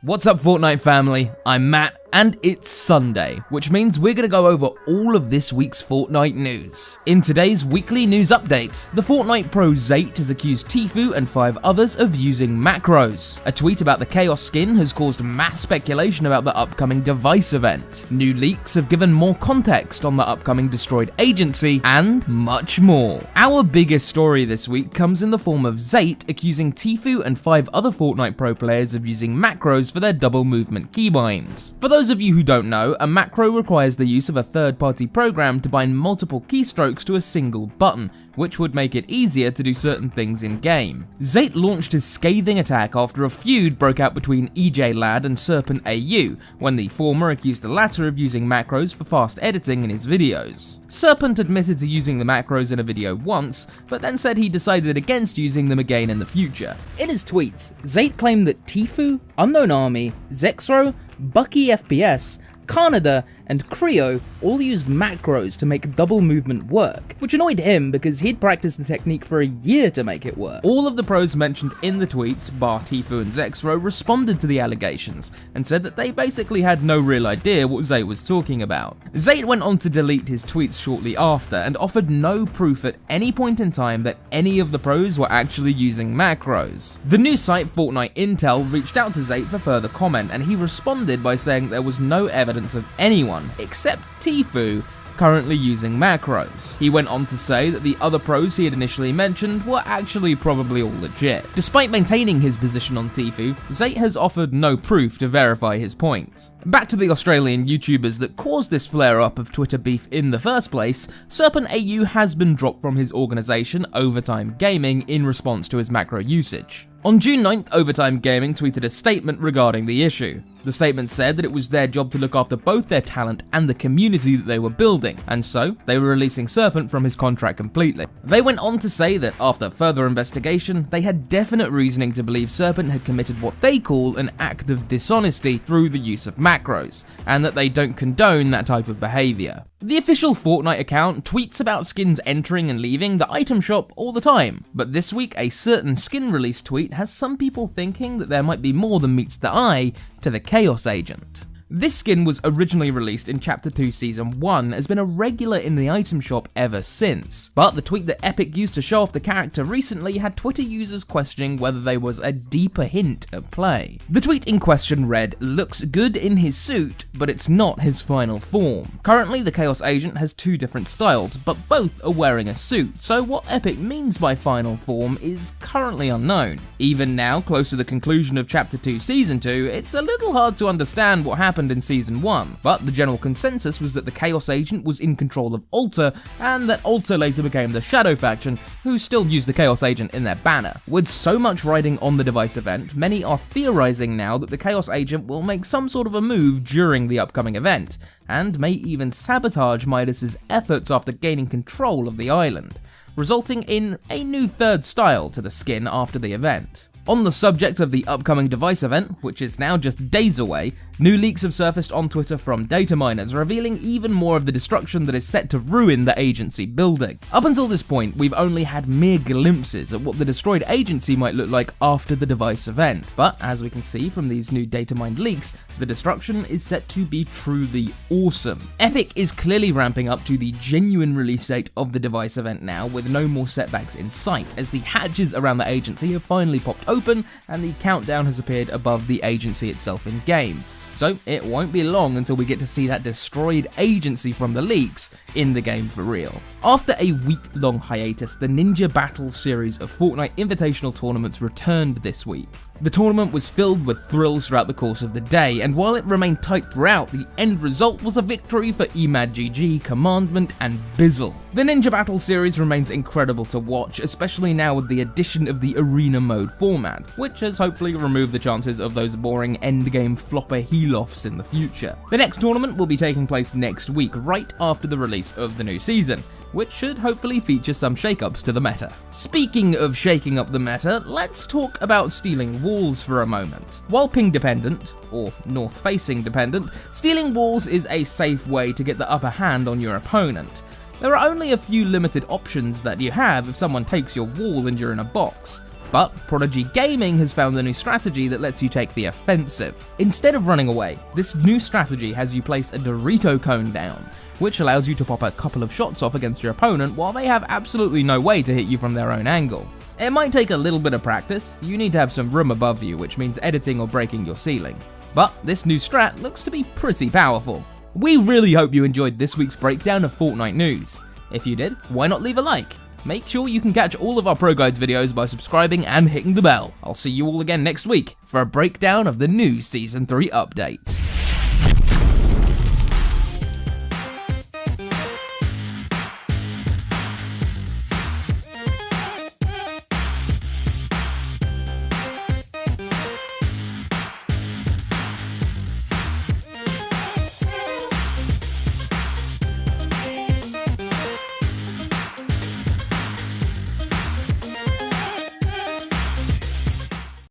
What's up, Fortnite family? I'm Matt, and it's Sunday, which means we're gonna go over all of this week's Fortnite news. In today's weekly news update, the Fortnite pro Zate has accused Tfue and 5 others of using macros. A tweet about the Chaos skin has caused mass speculation about the upcoming device event. New leaks have given more context on the upcoming Destroyed Agency, and much more. Our biggest story this week comes in the form of Zate accusing Tfue and 5 other Fortnite pro players of using macros for their double movement keybinds. For those of you who don't know, a macro requires the use of a third-party program to bind multiple keystrokes to a single button, which would make it easier to do certain things in-game. Zate launched his scathing attack after a feud broke out between EJ Ladd and Serpent AU, when the former accused the latter of using macros for fast editing in his videos. Serpent admitted to using the macros in a video once, but then said he decided against using them again in the future. In his tweets, Zate claimed that Tfue, Unknown Army, Zexro, Bucky FPS, Canada, and Creo all used macros to make double movement work, which annoyed him because he'd practiced the technique for a year to make it work. All of the pros mentioned in the tweets, bar Tfue and Zexro, responded to the allegations and said that they basically had no real idea what Zate was talking about. Zate went on to delete his tweets shortly after and offered no proof at any point in time that any of the pros were actually using macros. The news site Fortnite Intel reached out to Zate for further comment, and he responded by saying there was no evidence of anyone, except Tfue, currently using macros. He went on to say that the other pros he had initially mentioned were actually probably all legit. Despite maintaining his position on Tfue, Zate has offered no proof to verify his point. Back to the Australian YouTubers that caused this flare-up of Twitter beef in the first place, Serpent AU has been dropped from his organisation Overtime Gaming in response to his macro usage. On June 9th, Overtime Gaming tweeted a statement regarding the issue. The statement said that it was their job to look after both their talent and the community that they were building, and so they were releasing Serpent from his contract completely. They went on to say that after further investigation, they had definite reasoning to believe Serpent had committed what they call an act of dishonesty through the use of macros, and that they don't condone that type of behaviour. The official Fortnite account tweets about skins entering and leaving the item shop all the time, but this week a certain skin release tweet has some people thinking that there might be more than meets the eye to the Chaos Agent. This skin was originally released in Chapter 2 Season 1, has been a regular in the item shop ever since, but the tweet that Epic used to show off the character recently had Twitter users questioning whether there was a deeper hint at play. The tweet in question read, "Looks good in his suit, but it's not his final form." Currently, the Chaos Agent has 2 different styles, but both are wearing a suit, so what Epic means by final form is currently unknown. Even now, close to the conclusion of Chapter 2 Season 2, it's a little hard to understand what happened in Season 1, but the general consensus was that the Chaos Agent was in control of Alter, and that Alter later became the Shadow faction, who still use the Chaos Agent in their banner. With so much riding on the device event, many are theorizing now that the Chaos Agent will make some sort of a move during the upcoming event, and may even sabotage Midas's efforts after gaining control of the island, resulting in a new third style to the skin after the event. On the subject of the upcoming device event, which is now just days away, new leaks have surfaced on Twitter from data miners, revealing even more of the destruction that is set to ruin the agency building. Up until this point, we've only had mere glimpses at what the destroyed agency might look like after the device event, but as we can see from these new data mined leaks, the destruction is set to be truly awesome. Epic is clearly ramping up to the genuine release date of the device event now, with no more setbacks in sight, as the hatches around the agency have finally popped open and the countdown has appeared above the agency itself in game. So it won't be long until we get to see that destroyed agency from the leaks in the game for real. After a week-long hiatus, the Ninja Battle series of Fortnite Invitational tournaments returned this week. The tournament was filled with thrills throughout the course of the day, and while it remained tight throughout, the end result was a victory for EMADGG, Commandment, and Bizzle. The Ninja Battle series remains incredible to watch, especially now with the addition of the arena mode format, which has hopefully removed the chances of those boring endgame flopper heel-offs in the future. The next tournament will be taking place next week, right after the release of the new season, which should hopefully feature some shakeups to the meta. Speaking of shaking up the meta, let's talk about stealing walls for a moment. While ping dependent, or north facing dependent, stealing walls is a safe way to get the upper hand on your opponent. There are only a few limited options that you have if someone takes your wall and you're in a box. But Prodigy Gaming has found a new strategy that lets you take the offensive. Instead of running away, this new strategy has you place a Dorito cone down, which allows you to pop a couple of shots off against your opponent while they have absolutely no way to hit you from their own angle. It might take a little bit of practice, you need to have some room above you, which means editing or breaking your ceiling. But this new strat looks to be pretty powerful. We really hope you enjoyed this week's breakdown of Fortnite news. If you did, why not leave a like? Make sure you can catch all of our Pro Guides videos by subscribing and hitting the bell. I'll see you all again next week for a breakdown of the new Season 3 update.